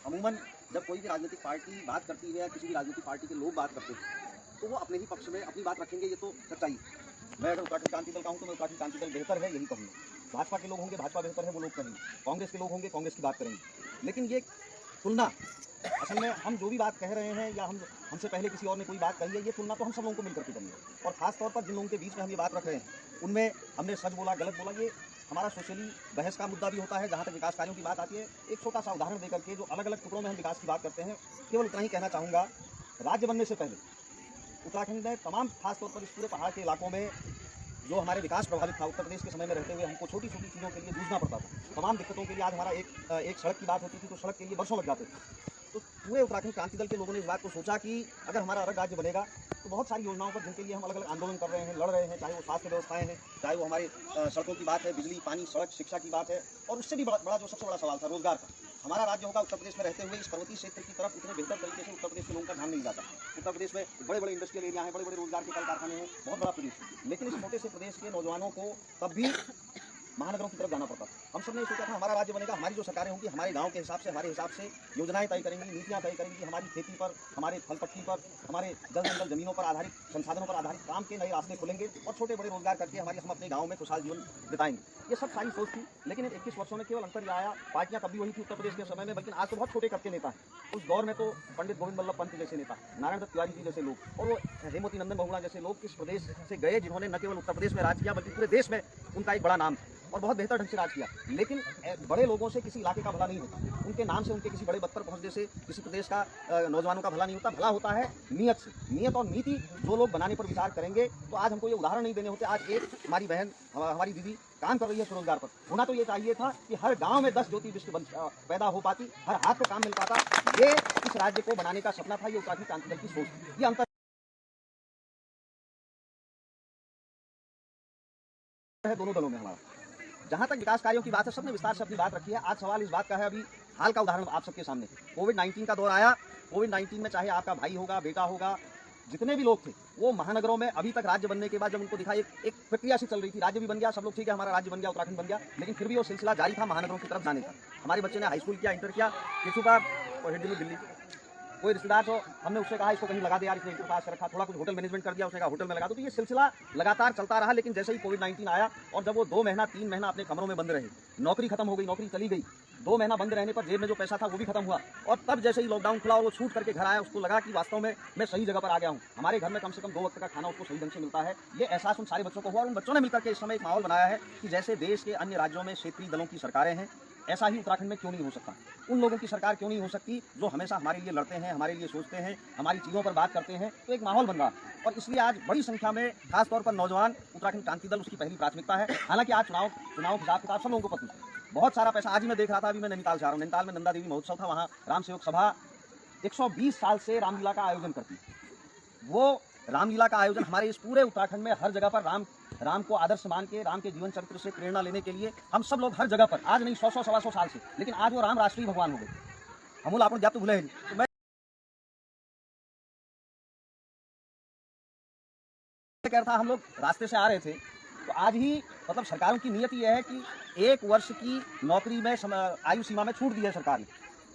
अमूमन जब कोई भी राजनीतिक पार्टी बात करती है या किसी भी राजनीतिक पार्टी के लोग बात करते हैं तो वो अपने ही पक्ष में अपनी बात रखेंगे, ये तो सच्चाई है। मैं अगर उत्तराखंड क्रांति दल का हूँ तो मैं उत्तराखंड क्रांति दल बेहतर है यही कहूँगा। भाजपा के लोग होंगे भाजपा बेहतर है वो लोग कहेंगे, कांग्रेस के लोग होंगे कांग्रेस की बात करेंगे। लेकिन ये तुलना असल में हम जो भी बात कह रहे हैं या हमसे पहले किसी और ने कोई बात कही है, ये तुलना तो हम सब लोगों को मिलकर के करनी है। और खास तौर पर जिन लोगों के बीच में हम ये बात रख रहे हैं उनमें हमने सच बोला गलत बोला, ये हमारा सोशली बहस का मुद्दा भी होता है। जहाँ तक विकास कार्यों की बात आती है, एक छोटा सा उदाहरण देकर के जो अलग अलग टुकड़ों में हम विकास की बात करते हैं, केवल उतना ही कहना चाहूँगा। राज्य बनने से पहले उत्तराखंड में तमाम खासतौर पर इस पूरे पहाड़ के इलाकों में जो हमारे विकास प्रभावित था, उत्तर प्रदेश के समय में रहते हुए हमको छोटी छोटी चीज़ों के लिए जूझना पड़ता था। तमाम दिक्कतों के लिए आज हमारा एक सड़क की बात होती थी तो सड़क के लिए वर्षों लग जाते थे। तो पूरे उत्तराखंड क्रांति दल के लोगों ने इस बात को सोचा कि अगर हमारा अलग राज्य बनेगा तो बहुत सारी योजनाओं पर जिनके लिए हम अलग अलग आंदोलन कर रहे हैं, लड़ रहे हैं, चाहे वो स्वास्थ्य व्यवस्थाएं हैं, चाहे वो हमारे सड़कों की बात है, बिजली पानी सड़क शिक्षा की बात है, और उससे भी बड़ा जो सबसे बड़ा सवाल था रोजगार का। हमारा राज्य होगा उत्तर प्रदेश में रहते हुए इस पर्वतीय क्षेत्र की तरफ इतने बेहतर तरीके से उत्तर प्रदेश के लोगों का ध्यान नहीं जाता। उत्तर प्रदेश में बड़े बड़े इंडस्ट्रियल एरिया हैं, बड़े बड़े रोजगार के कल कारखाने हैं, बहुत बड़ा प्रदेश। लेकिन इस छोटे से प्रदेश के नौजवानों को तब भी महानगरों की तरफ जाना पड़ता। हम सब ने सोचा था हमारा राज्य बनेगा, हमारी जो सरकारें होंगी हमारे गांव के हिसाब से हमारे हिसाब से योजनाएं तय करेंगी, नीतियां तय करेंगी, हमारी खेती पर, हमारे फल पट्टी पर, हमारे जल जंगल जमीनों पर आधारित संसाधनों पर आधारित काम के नए रास्ते खुलेंगे और छोटे बड़े रोजगार करके हम अपने गाँव में खुशहाल जीवन बिताएंगे। ये सब सारी सोच थी। लेकिन इन 21 वर्षों में केवल अंतर यह आया, पार्टियां तब भी वही थी उत्तर प्रदेश के समय में, बल्कि आज तो बहुत छोटे कद के नेता हैं। उस दौर में तो पंडित गोविंद बल्लभ पंत जैसे नेता, नारायण दत्त तिवारी जी जैसे लोग और वो हेमवती नंदन बहुगुणा जैसे लोग इस प्रदेश से गए जिन्होंने न केवल उत्तर प्रदेश में राज किया बल्कि पूरे देश में उनका एक बड़ा नाम और बहुत बेहतर ढंग से राज किया। लेकिन बड़े लोगों से किसी इलाके का भला नहीं होता, उनके नाम से उनके किसी बड़े पद पर पहुंचने से किसी प्रदेश का नौजवानों का भला नहीं होता। भला होता है नीयत से। नीयत और नीति जो लोग बनाने पर विचार करेंगे तो आज हमको ये उदाहरण नहीं देने होते। आज एक हमारी बहन हमारी दीदी काम कर रही है स्वरोजगार पर, होना तो ये चाहिए था कि हर गांव में 10 ज्योति विश्व पैदा हो पाती, हर हाथ को काम मिल पाता। ये इस राज्य को बनाने का सपना था, ये उत्तराखंड क्रांति दल की सोच थी। ये अंतर है दोनों दलों में हमारा। जहां तक विकास कार्यों की बात है, सबने विस्तार से अपनी बात रखी है। आज सवाल इस बात का है, अभी हाल का उदाहरण आप सबके सामने, कोविड-19 का दौर आया। कोविड-19 में चाहे आपका भाई होगा, बेटा होगा, जितने भी लोग थे वो महानगरों में अभी तक राज्य बनने के बाद जब उनको दिखा एक प्रक्रिया सी चल रही थी, राज्य भी बन गया, सब लोग ठीक है हमारा राज्य बन गया, उत्तराखंड बन गया, लेकिन फिर भी वो सिलसिला जारी था महानगरों की तरफ जाने का। हमारे बच्चे ने हाई स्कूल किया, इंटर किया, किसी का दिल्ली कोई रिश्तेदार तो हमने उससे कहा इसको कहीं लगा दे यार, इसने इंटर पास कर रखा, थोड़ा कुछ होटल मैनेजमेंट कर दिया, उसने कहा होटल में लगा दो। तो ये सिलसिला लगातार चलता रहा। लेकिन जैसे ही कोविड-19 आया और जब वो 2 महीना 3 महीना अपने कमरों में बंद रहे, नौकरी खत्म हो गई, नौकरी चली गई, 2 महीना बंद रहने पर जेब में जो पैसा था वो भी खत्म हुआ, और तब जैसे ही लॉकडाउन खुला और वो छूट करके घर आया, उसको लगा कि वास्तव में मैं सही जगह पर आ गया हूँ, हमारे घर में कम से कम 2 वक्त का खाना उसको सही ढंग से मिलता है। ये एहसास उन सारे बच्चों को हुआ और उन बच्चों ने मिलकर के इस समय एक माहौल बनाया है कि जैसे देश के अन्य राज्यों में क्षेत्रीय दलों की सरकारें हैं, ऐसा ही उत्तराखंड में क्यों नहीं हो सकता। उन लोगों की सरकार क्यों नहीं हो सकती जो हमेशा हमारे लिए लड़ते हैं, हमारे लिए सोचते हैं, हमारी चीज़ों पर बात करते हैं। तो एक माहौल बन रहा और इसलिए आज बड़ी संख्या में खासतौर पर नौजवान उत्तराखंड क्रांति दल उसकी पहली प्राथमिकता है। हालांकि आज चुनाव हिसाब किताब सब लोगों को पता है, बहुत सारा पैसा। आज ही मैं देख रहा था, अभी मैं नैनीताल जा रहा हूँ, नैनीताल में नंदा देवी महोत्सव था, वहाँ राम सेवक सभा 120 साल से रामलीला का आयोजन करती है। वो रामलीला का आयोजन हमारे इस पूरे उत्तराखंड में हर जगह पर राम को आदर्श मान के, राम के जीवन चरित्र से प्रेरणा लेने के लिए हम सब लोग हर जगह पर, आज नहीं 100 सवा 100 साल से, लेकिन आज वो राम राष्ट्रीय भगवान हो गए। हमूल आप जब तो भूले तो मैं कह रहा था, हम लोग रास्ते से आ रहे थे तो आज ही मतलब सरकारों की नीयत यह है कि 1 वर्ष की नौकरी में आयु सीमा में छूट दी है सरकार ने,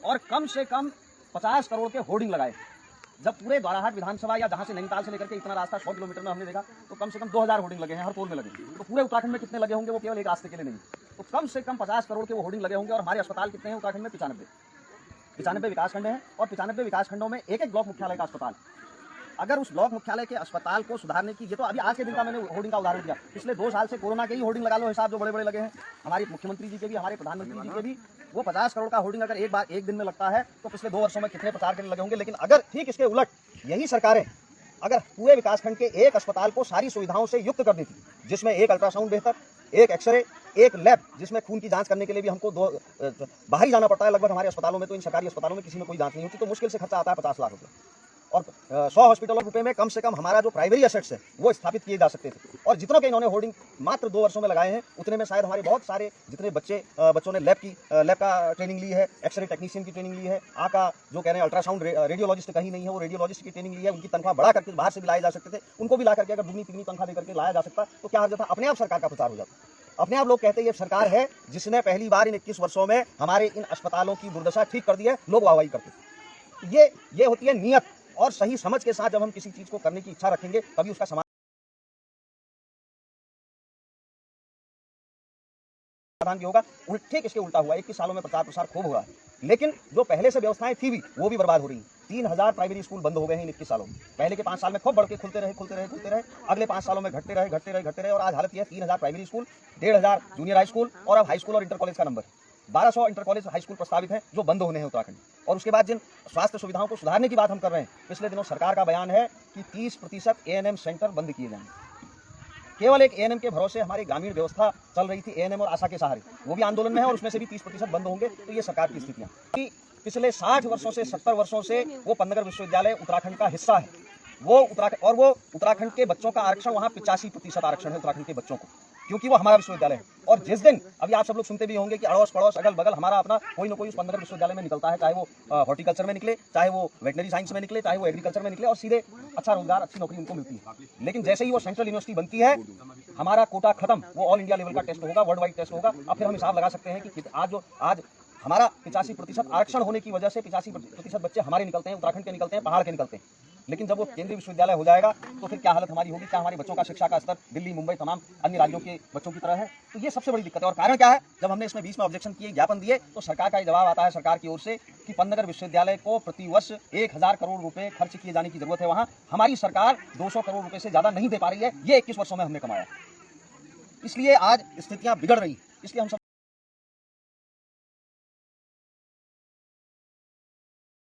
और कम से कम 50 करोड़ के होर्डिंग लगाए। जब पूरे बाराहाट विधानसभा या जहाँ से नैनीताल से लेकर के इतना रास्ता 100 किलोमीटर में हमने देखा तो कम से कम 2000 होर्डिंग लगे हैं, हर पोल में लगे। तो पूरे उत्तराखंड में कितने लगे होंगे, वो केवल एक रास्ते के लिए नहीं, तो कम से कम 50 करोड़ के वो होर्डिंग लगे होंगे। और हमारे अस्पताल कितने हैं उत्तराखंड में? 95 विकासखंड हैं, और 95 विकासखंडों में एक ब्लॉक मुख्यालय का अस्पताल। अगर उस ब्लॉक मुख्यालय के अस्पताल को सुधारने की, ये तो अभी आज के दिन का मैंने होर्डिंग का उदाहरण दिया, पिछले 2 साल से कोरोना के ही होर्डिंग लगा लो हिसाब, जो बड़े बड़े लगे हैं, हमारे मुख्यमंत्री जी के भी, हमारे प्रधानमंत्री जी के भी। वो 50 करोड़ का होर्डिंग अगर एक दिन में लगता है तो पिछले 2 वर्षों में कितने प्रचार के लिए लगे होंगे। लेकिन अगर ठीक इसके उलट यही सरकारें अगर पूरे विकासखंड के एक अस्पताल को सारी सुविधाओं से युक्त कर देती, जिसमें एक अल्ट्रासाउंड बेहतर, एक एक्सरे, एक लैब, जिसमें खून की जांच करने के लिए भी हमको बाहर ही जाना पड़ता है लगभग हमारे अस्पतालों में, तो इन सरकारी अस्पतालों में किसी में कोई जांच नहीं होती, तो मुश्किल से खर्चा आता है 50 लाख रुपये। और 100 हॉस्पिटलों रुपए में कम से कम हमारा जो प्राइमरी एसेट्स है वो स्थापित किए जा सकते थे। और जितनों के इन्होंने होर्डिंग मात्र 2 वर्षों में लगाए हैं, उतने में शायद हमारे बहुत सारे जितने बच्चों ने लैब का ट्रेनिंग ली है, एक्सरे टेक्नीशियन की ट्रेनिंग ली है, का जो कह रहे हैं अल्ट्रासाउंड रेडियोलॉजिस्ट कहीं नहीं है, वो रेडियोलॉजिस्ट की ट्रेनिंग ली है, उनकी तनख्वाह बढ़ा करके बाहर से भी लाए जा सकते थे, उनको भी ला करके अगर दुगनी तिगनी तनख्वाह दे करके लाया जा सकता तो क्या हो जाता, अपने आप सरकार का प्रचार हो जाता। अपने आप लोग कहते हैं ये सरकार है जिसने पहली बार इन 21 वर्षों में हमारे इन अस्पतालों की दुर्दशा ठीक कर दी है, लोग वाहवाही करते। ये होती है नियत, और सही समझ के साथ जब हम किसी चीज को करने की इच्छा रखेंगे तभी उसका समाधान भी होगा। ठीक इसके उल्टा हुआ, 21 सालों में प्रचार प्रसार खूब हुआ है, लेकिन जो पहले से व्यवस्थाएं थी भी वो भी बर्बाद हो रही हैं। 3000 प्राइमरी स्कूल बंद हो गए हैं इन 21 सालों में। पहले के 5 साल में खूब बढ़ के खुलते रहे, अगले 5 सालों में घटते रहे, और आज हालत यह है 3000 primary school, 1500 junior high school, और अब हाई स्कूल और इंटर कॉलेज का number 1200 inter college high school प्रस्तावित हैं जो बंद होने हैं उत्तराखंड। और उसके बाद जिन स्वास्थ्य सुविधाओं को सुधारने की बात हम कर रहे हैं, पिछले दिनों सरकार का बयान है कि 30% एएनएम सेंटर बंद किए जाएंगे। केवल एक एएनएम के भरोसे हमारी ग्रामीण व्यवस्था चल रही थी, एएनएम और आशा के सहारे, वो भी आंदोलन में है, और उसमें से भी 30% बंद होंगे। तो ये सरकार की स्थितियां पिछले 60 वर्षों से 70 वर्षों से वो पन्नगर विश्वविद्यालय उत्तराखंड का हिस्सा है। वो उत्तराखंड के बच्चों का आरक्षण वहाँ 85% आरक्षण है उत्तराखंड के बच्चों को, क्योंकि वो हमारा विश्वविद्यालय है। और जिस दिन, अभी आप सब लोग सुनते भी होंगे कि अड़ोस पड़ोस अगल बगल हमारा अपना कोई ना कोई उस पन्नगर विश्वविद्यालय में निकलता है, चाहे वो हॉर्टिकल्चर में निकले, चाहे वो वेटनरी साइंस में निकले, चाहे वो एग्रीकल्चर में निकले, और सीधे अच्छा रोजगार, अच्छी नौकरी उनको मिलती है। लेकिन जैसे ही वो सेंट्रल यूनिवर्सिटी बनती है, हमारा कोटा खत्म, वो ऑल इंडिया लेवल का टेस्ट होगा, वर्ल्ड वाइड टेस्ट होगा। अब फिर हम हिसाब लगा सकते हैं कि आज हमारा 85% आरक्षण होने की वजह से 85% बच्चे हमारे निकलते हैं, उत्तराखंड के निकलते हैं, पहाड़ के निकलते हैं। लेकिन जब वो केंद्रीय विश्वविद्यालय हो जाएगा तो फिर क्या हालत हमारी होगी? क्या हमारे बच्चों का शिक्षा का स्तर दिल्ली, मुंबई, तमाम अन्य राज्यों के बच्चों की तरह है? तो ये सबसे बड़ी दिक्कत है। और कारण क्या है? जब हमने इसमें बीच में ऑब्जेक्शन किए, ज्ञापन दिए, तो सरकार का जवाब आता है सरकार की ओर से कि पन्नगर विश्वविद्यालय को प्रतिवर्ष 1000 करोड़ रुपए खर्च किए जाने की जरूरत है। वहां हमारी सरकार 200 करोड़ रुपए से ज्यादा नहीं दे पा रही है। ये 21 वर्षों में हमने कमाया, इसलिए आज स्थितियां बिगड़ रही। इसलिए हम सब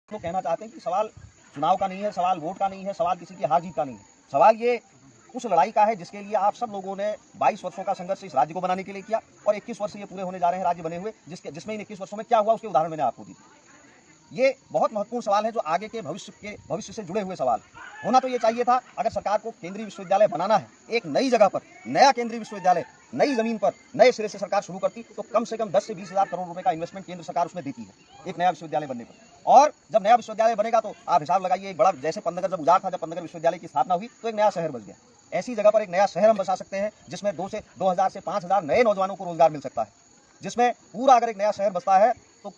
लोग कहना चाहते हैं कि सवाल चुनाव का नहीं है, सवाल वोट का नहीं है, सवाल किसी की हार जीत का नहीं है। सवाल ये उस लड़ाई का है जिसके लिए आप सब लोगों ने 22 वर्षों का संघर्ष इस राज्य को बनाने के लिए किया, और 21 वर्ष ये पूरे होने जा रहे हैं राज्य बने हुए, जिसमें इन 21 वर्षों में क्या हुआ उसके उदाहरण मैंने आपको दी। ये बहुत महत्वपूर्ण सवाल है जो आगे के भविष्य से जुड़े हुए सवाल। होना तो ये चाहिए था, अगर सरकार को केंद्रीय विश्वविद्यालय बनाना है, एक नई जगह पर नया केंद्रीय विश्वविद्यालय, नई जमीन पर नए सिरे से सरकार शुरू करती, तो कम से कम 10 से 20 हजार करोड़ रुपए का इन्वेस्टमेंट केंद्र सरकार उसमें देती है एक नया विश्वविद्यालय बनने पर। और जब नया विश्वविद्यालय बनेगा तो आप हिसाब लगाइए, एक बड़ा, जैसे पन्नगर जब उजाड़ था, जब पन्नगर विश्वविद्यालय की स्थापना हुई तो एक नया शहर बस गया। ऐसी जगह पर एक नया शहर हम बसा सकते हैं जिसमें 2000 से 5000 नए नौजवानों को रोजगार मिल सकता है, जिसमें पूरा अगर एक नया शहर बसता है तो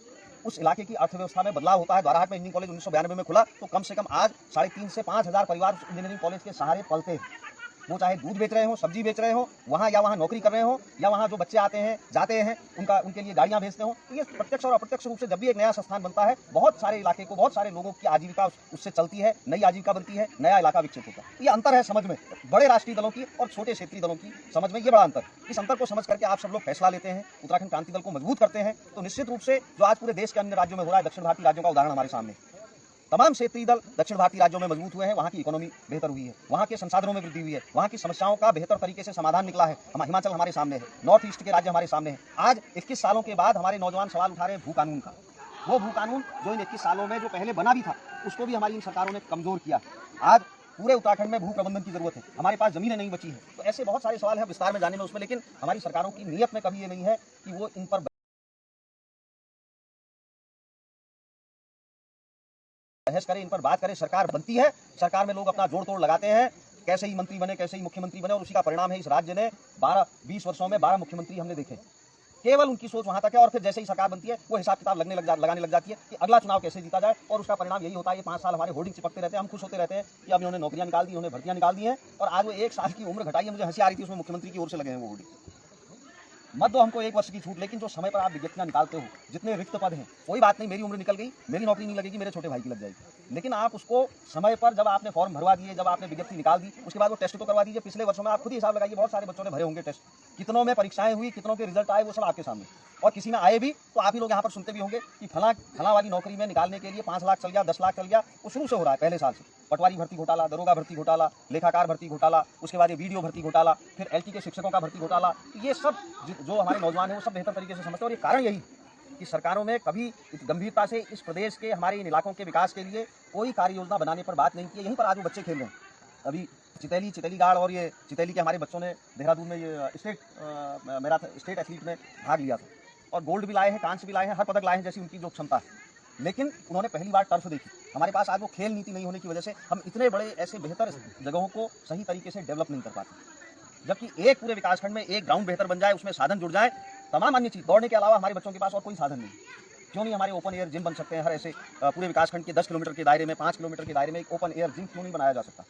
उस इलाके की अर्थव्यवस्था में बदलाव होता है। द्वाराहाट में इंजीनियरिंग कॉलेज 1992 में खुला, तो कम से कम आज 3.5 से 5 हजार परिवार इंजीनियरिंग कॉलेज के सहारे पलते हैं। वो चाहे दूध बेच रहे हो, सब्जी बेच रहे हो वहाँ, या वहाँ नौकरी कर रहे हो, या वहाँ जो बच्चे आते हैं जाते हैं उनके लिए गाड़ियाँ भेजते हो। तो ये प्रत्यक्ष और अप्रत्यक्ष रूप से जब भी एक नया संस्थान बनता है, बहुत सारे इलाके को, बहुत सारे लोगों की आजीविका उससे चलती है, नई आजीविका बनती है, नया इलाका विकसित होता है। ये अंतर है समझ में, बड़े राष्ट्रीय दलों की और छोटे क्षेत्रीय दलों की समझ में, ये बड़ा अंतर। इस अंतर को समझ करके आप सब लोग फैसला लेते हैं, उत्तराखंड क्रांति दल को मजबूत करते हैं, तो निश्चित रूप से जो आज पूरे देश के अन्य राज्यों में हो रहा है, दक्षिण भारतीय राज्यों का उदाहरण हमारे सामने, तमाम क्षेत्रीय दल दक्षिण भारतीय राज्यों में मजबूत हुए हैं, वहाँ की इकोनॉमी बेहतर हुई है, वहाँ के संसाधनों में वृद्धि हुई है, वहाँ की समस्याओं का बेहतर तरीके से समाधान निकला है। हिमाचल हमारे सामने है, नॉर्थ ईस्ट के राज्य हमारे सामने है। आज 21 सालों के बाद हमारे नौजवान सवाल उठा रहे हैं भू कानून का। वो भू कानून जो इन 21 सालों में जो पहले बना भी था, उसको भी हमारी इन सरकारों ने कमजोर किया। आज पूरे उत्तराखंड में भू प्रबंधन की जरूरत है, हमारे पास जमीनें नहीं बची है। तो ऐसे बहुत सारे सवाल हैं विस्तार में जाने में उसमें, लेकिन हमारी सरकारों की नीयत में कभी ये नहीं है कि वो इन पर बहस करें, इन पर बात करें। सरकार बनती है, सरकार में लोग अपना जोड़ तोड़ लगाते हैं, कैसे ही मंत्री बने, कैसे ही मुख्यमंत्री बने, और उसी का परिणाम है इस राज्य ने 12-20 वर्षों में 12 मुख्यमंत्री हमने देखे। केवल उनकी सोच वहां तक है, और फिर जैसे ही सरकार बनती है वो हिसाब किताब लगाने लग जाती है कि अगला चुनाव कैसे जीता जाए, और उसका परिणाम यही होता है। ये 5 साल हमारे होर्डिंग चिपकते रहते हैं, हम खुश होते रहते हैं कि अब इन्होंने नौकरियां निकाल दी, इन्होंने भर्तियां निकाल दी हैं, और आज वो 1 साल की उम्र घटाई है। मुझे हंसी आ रही थी, उसमें मुख्यमंत्री की ओर से लगे हैं वो होर्डिंग। मत दो हमको 1 वर्ष की छूट, लेकिन जो समय पर आप विज्ञप्तियां निकालते हो, जितने रिक्त पद हैं, कोई बात नहीं, मेरी उम्र निकल गई, मेरी नौकरी नहीं लगेगी, मेरे छोटे भाई की लग जाएगी, लेकिन आप उसको समय पर, जब आपने फॉर्म भरवा दिए, जब आपने विज्ञप्ति निकाल दी, उसके बाद वो टेस्ट तो करवा दीजिए। पिछले वर्षों में आप खुद ही हिसाब लगाइए, बहुत सारे बच्चों ने भरे होंगे टेस्ट, कितनों में परीक्षाएं हुई, कितनों के रिजल्ट आए, वो सब आपके सामने, और किसी में आए भी तो आप ही लोग यहाँ पर सुनते भी होंगे कि फला वाली नौकरी में निकालने के लिए 5 लाख चल गया, 10 लाख चल गया। वो शुरू से हो रहा है, पहले साल से। पटवारी भर्ती घोटाला, दरोगा भर्ती घोटाला, लेखाकार भर्ती घोटाला, उसके बाद ये वीडियो भर्ती घोटाला, फिर एलटी के शिक्षकों का भर्ती घोटाला। ये सब जो हमारे नौजवान हैं वो सब बेहतर तरीके से समझते हैं, और ये कारण यही कि सरकारों में कभी गंभीरता से इस प्रदेश के, हमारे इन इलाकों के विकास के लिए कोई कार्य योजना बनाने पर बात नहीं की है। यहीं पर आज वो बच्चे खेल रहे हैं। अभी चितैली गाड़, और ये चितैली के हमारे बच्चों ने देहरादून में ये स्टेट एथलीट में भाग लिया था, और गोल्ड भी लाए हैं, कांस्य भी लाए हैं, हर पदक लाए हैं, जैसी उनकी जो क्षमता है। लेकिन उन्होंने पहली बार टर्फ देखी। हमारे पास आज वो खेल नीति नहीं होने की वजह से हम इतने बड़े ऐसे बेहतर जगहों को सही तरीके से डेवलप नहीं कर पाते। जबकि एक पूरे विकासखंड में एक ग्राउंड बेहतर बन जाए, उसमें साधन जुड़ जाए, तमाम अन्य चीज दौड़ने के अलावा हमारे बच्चों के पास और कोई साधन नहीं। क्यों नहीं हमारे ओपन एयर जिम बन सकते हैं? हर ऐसे पूरे विकासखंड के 10 किलोमीटर के दायरे में, 5 किलोमीटर के दायरे में एक ओपन एयर जिम क्यों नहीं बनाया जा सकता?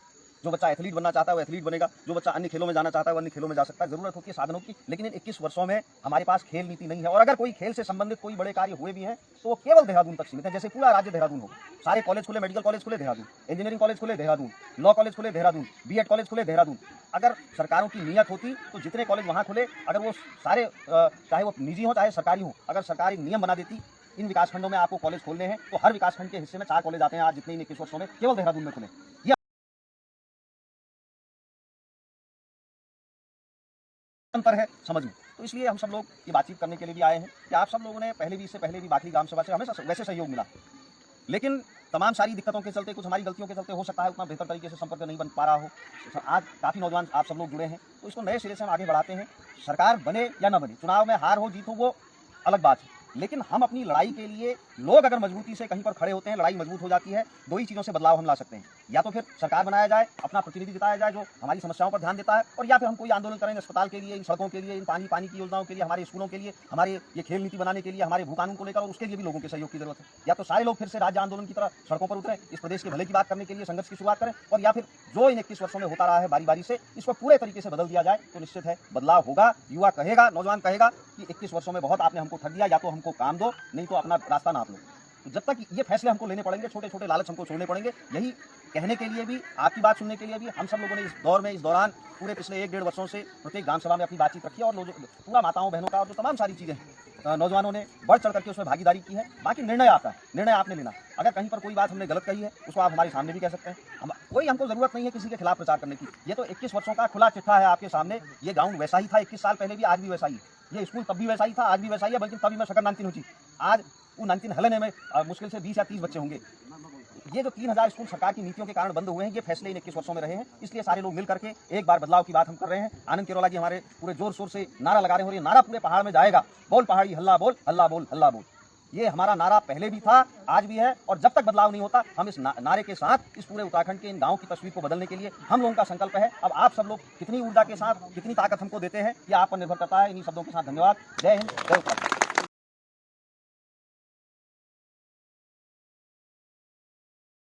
जो बच्चा एथलीट बनना चाहता है वो एथलीट बनेगा, जो बच्चा अन्य खेलों में जाना चाहता है वो अन्य खेलों में जा सकता है। जरूरत होती है साधनों की, लेकिन इन 21 वर्षों में हमारे पास खेल नीति नहीं है। और अगर कोई खेल से संबंधित कोई बड़े कार्य हुए भी हैं तो वो केवल देहरादून तक सीमित है। जैसे पूरा राज्य देहरादून हो, सारे कॉलेज खुले, मेडिकल कॉलेज खुले देहरादून, इंजीनियरिंग कॉलेज खुले देहरादून, लॉ कॉलेज खुले देहरादून, बीएड कॉलेज खुले देहरादून। अगर सरकारों की नीयत होती तो जितने कॉलेज वहाँ खुले, अगर वो सारे चाहे वो निजी हो चाहे सरकारी हो, अगर सरकार एक नियम बना देती इन विकासखंडों में आपको कॉलेज खोलने हैं तो हर विकासखंड के हिस्से में 4 कॉलेज आते हैं। आज जितने इन 21 वर्षों में केवल देहरादून में खुले, ये अंतर है समझ में। तो इसलिए हम सब लोग ये बातचीत करने के लिए भी आए हैं कि आप सब लोगों ने इससे पहले भी बाकी ग्राम सभा से हमेशा वैसे सहयोग मिला, लेकिन तमाम सारी दिक्कतों के चलते, कुछ हमारी गलतियों के चलते हो सकता है उतना बेहतर तरीके से संपर्क नहीं बन पा रहा हो। आज काफ़ी नौजवान आप सब लोग जुड़े हैं, तो इसको नए सिरे से हम आगे बढ़ाते हैं। सरकार बने या न बने, चुनाव में हार हो जीत हो वो अलग बात है, लेकिन हम अपनी लड़ाई के लिए लोग अगर मजबूती से कहीं पर खड़े होते हैं, लड़ाई मजबूत हो जाती है। दो ही चीज़ों से बदलाव हम ला सकते हैं, या तो फिर सरकार बनाया जाए, अपना प्रतिनिधि जिताया जाए जो हमारी समस्याओं पर ध्यान देता है, और या फिर हम कोई आंदोलन करें अस्पताल के लिए, इन सड़कों के लिए, इन पानी की योजनाओं के लिए, हमारे स्कूलों के लिए, हमारे ये खेल नीति बनाने के लिए, हमारे भू कानून को लेकर, और उसके लिए भी लोगों के सहयोग की जरूरत है। या तो सारे लोग फिर से राज्य आंदोलन की तरह सड़कों पर उतरें, इस प्रदेश के भले की बात करने के लिए संघर्ष की शुरुआत करें, और या फिर जो इन 21 वर्षों में होता रहा है बारी बारी से, इसको पूरे तरीके से बदल दिया जाए तो निश्चित है बदलाव होगा। युवा कहेगा, नौजवान कहेगा कि 21 वर्षों में बहुत आपने हमको ठग दिया, या तो हमको काम दो, नहीं तो अपना रास्ता नाप लो। तो जब तक ये फैसले हमको लेने पड़ेंगे, छोटे छोटे लालच हमको छोड़ने पड़ेंगे। यही कहने के लिए भी, आपकी बात सुनने के लिए भी हम सब लोगों ने इस दौर में, इस दौरान पूरे पिछले 1-1.5 वर्षों से प्रत्येक ग्राम सभा में अपनी बातचीत रखी है, और पूरा माताओं बहनों का और जो तमाम सारी चीज़ें हैं नौजवानों ने बढ़ चढ़ करके उसमें भागीदारी की है। बाकी निर्णय आता है, निर्णय आपने लेना। अगर कहीं पर कोई बात हमने गलत कही है उसको आप हमारे सामने भी कह सकते हैं। कोई हमको जरूरत नहीं है किसी के खिलाफ प्रचार करने की। ये तो 21 वर्षों का खुला चिट्ठा है आपके सामने। ये ग्राउंड वैसा ही था 21 साल पहले भी, आज भी वैसा ही। ये स्कूल तब भी वैसा ही था, आज भी वैसा ही है, बल्कि तभी मैं शकर 19 हुई। आज वो 19 हलने में मुश्किल से 20 या 30 बच्चे होंगे। ये जो 3000 स्कूल सरकार की नीतियों के कारण बंद हुए हैं, ये फैसले इन 21 वर्षों में रहे हैं। इसलिए सारे लोग मिल करके एक बार बदलाव की बात हम कर रहे हैं। आनंद केरोला जी हमारे पूरे जोर शोर से नारा लगा रहे हैं, और ये नारा पूरे पहाड़ में जाएगा। बोल पहाड़ी हल्ला बोल, हल्ला बोल, हल्ला बोल। ये हमारा नारा पहले भी था, आज भी है, और जब तक बदलाव नहीं होता हम इस नारे के साथ इस पूरे उत्तराखंड के इन गाँव की तस्वीर को बदलने के लिए हम लोगों का संकल्प है। अब आप सब लोग कितनी ऊर्जा के साथ, कितनी ताकत हमको देते हैं, ये आप पर निर्भर करता है। इन्हीं शब्दों के साथ धन्यवाद। जय हिंद, जय उत्तराखंड।